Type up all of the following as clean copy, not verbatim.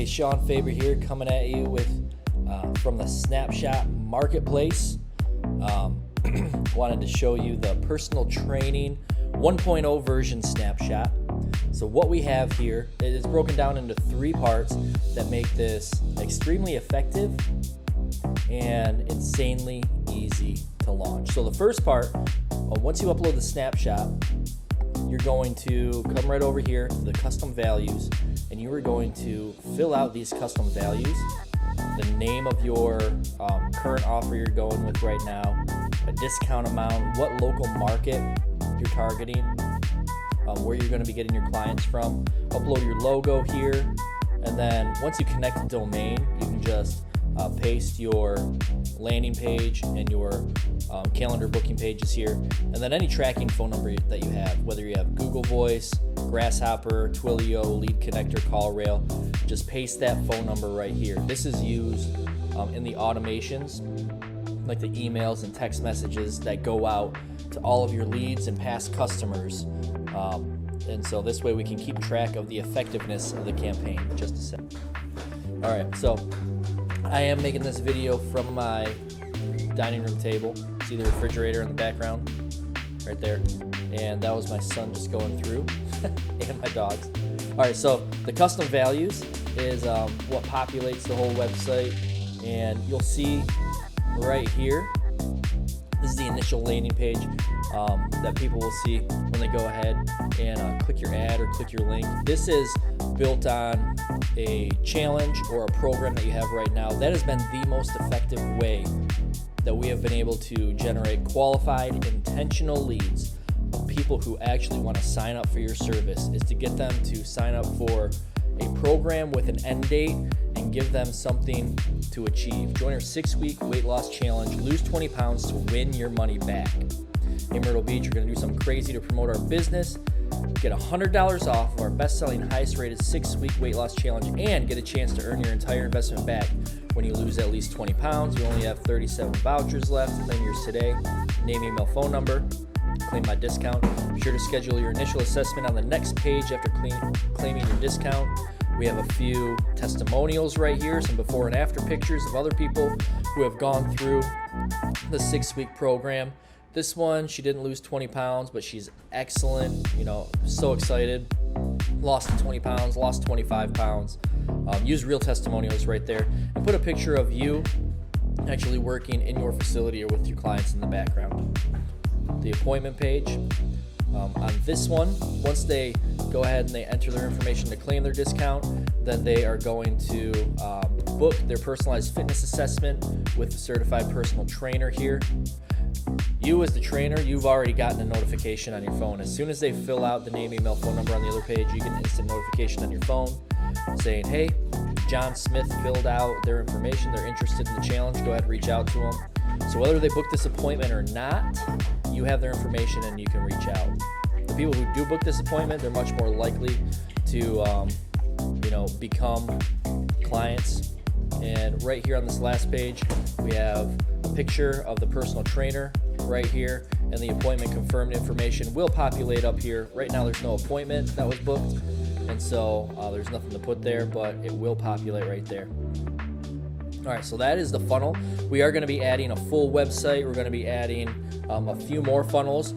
Hey, Sean Faber here, coming at you with from the Snapshot Marketplace. Wanted to show you the personal training 1.0 version snapshot. So what we have here is broken down into 3 parts that make this extremely effective and insanely easy to launch. So the first part, once you upload the snapshot, you're going to come right over here to the custom values, and you are going to fill out these custom values, the name of your current offer you're going with right now, a discount amount, what local market you're targeting, where you're going to be getting your clients from, upload your logo here, and then once you connect the domain, you can just paste your landing page and your calendar booking pages here, and then any tracking phone number that you have, whether you have Google Voice, Grasshopper, Twilio, Lead Connector, CallRail, just paste that phone number right here. This is used in the automations, like the emails and text messages that go out to all of your leads and past customers. And so this way we can keep track of the effectiveness of the campaign. Just a sec. All right, so I am making this video from my dining room table. See the refrigerator in the background right there, and that was my son just going through and my dogs. All right, so the custom values is what populates the whole website, and you'll see right here, this is the initial landing page that people will see when they go ahead and click your ad or click your link. This is built on a challenge or a program that you have right now. That has been the most effective way that we have been able to generate qualified, intentional leads of people who actually want to sign up for your service, is to get them to sign up for a program with an end date and give them something to achieve. Join our 6-week weight loss challenge, lose 20 pounds to win your money back. In Myrtle Beach, we're going to do something crazy to promote our business, get $100 off of our best-selling, highest-rated 6-week weight loss challenge, and get a chance to earn your entire investment back when you lose at least 20 pounds. You only have 37 vouchers left. Claim yours today. Name, email, phone number. Claim my discount. Be sure to schedule your initial assessment on the next page after claiming your discount. We have a few testimonials right here, some before and after pictures of other people who have gone through the 6-week program. This one, she didn't lose 20 pounds, but she's excellent, so excited. Lost 20 pounds, lost 25 pounds. Use real testimonials right there, and put a picture of you actually working in your facility or with your clients in the background. The appointment page. On this one, once they go ahead and they enter their information to claim their discount, then they are going to book their personalized fitness assessment with the certified personal trainer here. You as the trainer, you've already gotten a notification on your phone. As soon as they fill out the name, email, phone number on the other page, you get an instant notification on your phone saying, hey, John Smith filled out their information, they're interested in the challenge, go ahead and reach out to them. So whether they book this appointment or not, you have their information and you can reach out. The people who do book this appointment, they're much more likely to become clients. And right here on this last page, we have a picture of the personal trainer right here, and the appointment confirmed information will populate up here. Right now there's no appointment that was booked, and so there's nothing to put there, but it will populate right there. All right, so that is the funnel. We are going to be adding a full website. We're going to be adding a few more funnels: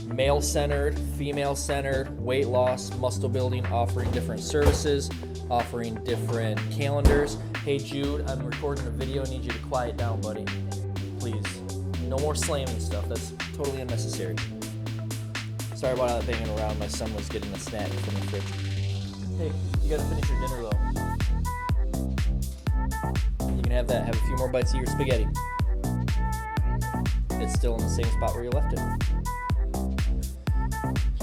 male-centered, female-centered, weight loss, muscle building, offering different services, offering different calendars. Hey Jude, I'm recording a video. I need you to quiet down, buddy. Please. No more slamming stuff. That's totally unnecessary. Sorry about all that banging around. My son was getting a snack from the fridge. Hey, you gotta finish your dinner though. You can have that. Have a few more bites of your spaghetti. It's still in the same spot where you left it.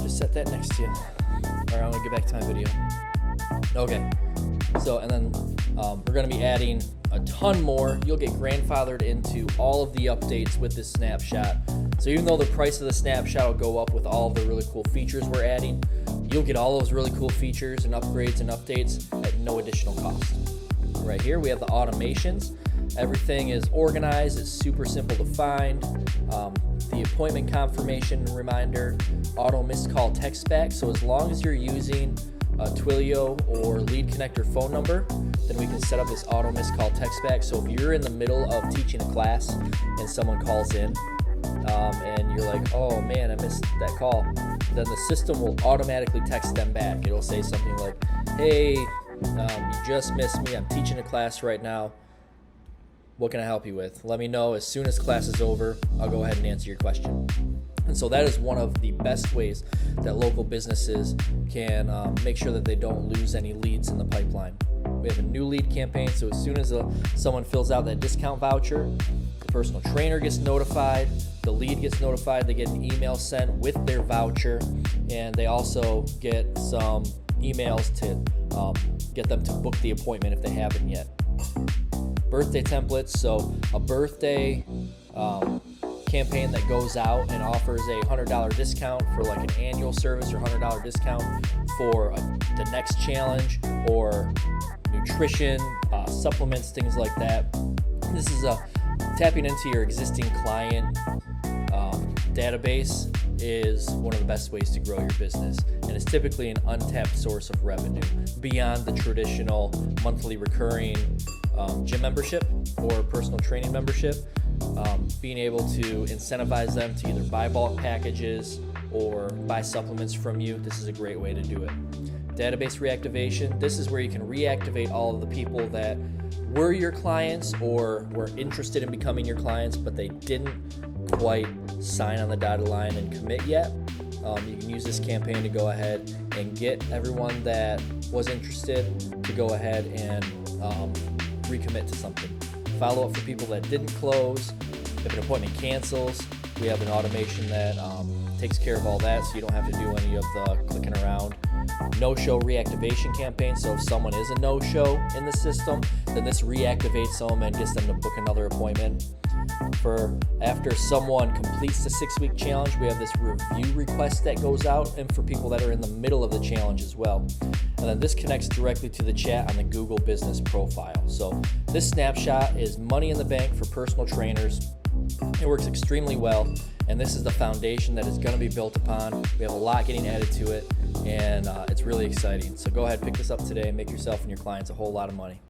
Just set that next to you. Alright, I'm gonna get back to my video. Okay. So, and then we're going to be adding a ton more. You'll get grandfathered into all of the updates with this snapshot. So even though the price of the snapshot will go up with all of the really cool features we're adding, you'll get all those really cool features and upgrades and updates at no additional cost. Right here we have the automations. Everything is organized. It's super simple to find. The appointment confirmation reminder, auto missed call text back. So as long as you're using Twilio or Lead Connector phone number, then we can set up this auto missed call text back. So if you're in the middle of teaching a class and someone calls in, and you're like, oh man, I missed that call, then the system will automatically text them back. It'll say something like, hey, you just missed me. I'm teaching a class right now. What can I help you with? Let me know as soon as class is over. I'll go ahead and answer your question. And so that is one of the best ways that local businesses can make sure that they don't lose any leads in the pipeline. We have a new lead campaign, so as soon as someone fills out that discount voucher, the personal trainer gets notified, the lead gets notified, they get an email sent with their voucher, and they also get some emails to get them to book the appointment if they haven't yet. Birthday templates, so a birthday campaign that goes out and offers a $100 discount for like an annual service, or $100 discount for the next challenge, or nutrition, supplements, things like that. This is tapping into your existing client database is one of the best ways to grow your business, and it's typically an untapped source of revenue beyond the traditional monthly recurring gym membership or personal training membership. Being able to incentivize them to either buy bulk packages or buy supplements from you, this is a great way to do it. Database reactivation, this is where you can reactivate all of the people that were your clients or were interested in becoming your clients, but they didn't quite sign on the dotted line and commit yet. You can use this campaign to go ahead and get everyone that was interested to go ahead and recommit to something. Follow up for people that didn't close. If an appointment cancels, we have an automation that takes care of all that, so you don't have to do any of the clicking around. No-show reactivation campaign, so if someone is a no-show in the system, then this reactivates them and gets them to book another appointment. For after someone completes the 6-week challenge, we have this review request that goes out, and for people that are in the middle of the challenge as well. And then this connects directly to the chat on the Google Business profile. So this snapshot is money in the bank for personal trainers. It works extremely well, and this is the foundation that is going to be built upon. We have a lot getting added to it, and it's really exciting. So go ahead, pick this up today, and make yourself and your clients a whole lot of money.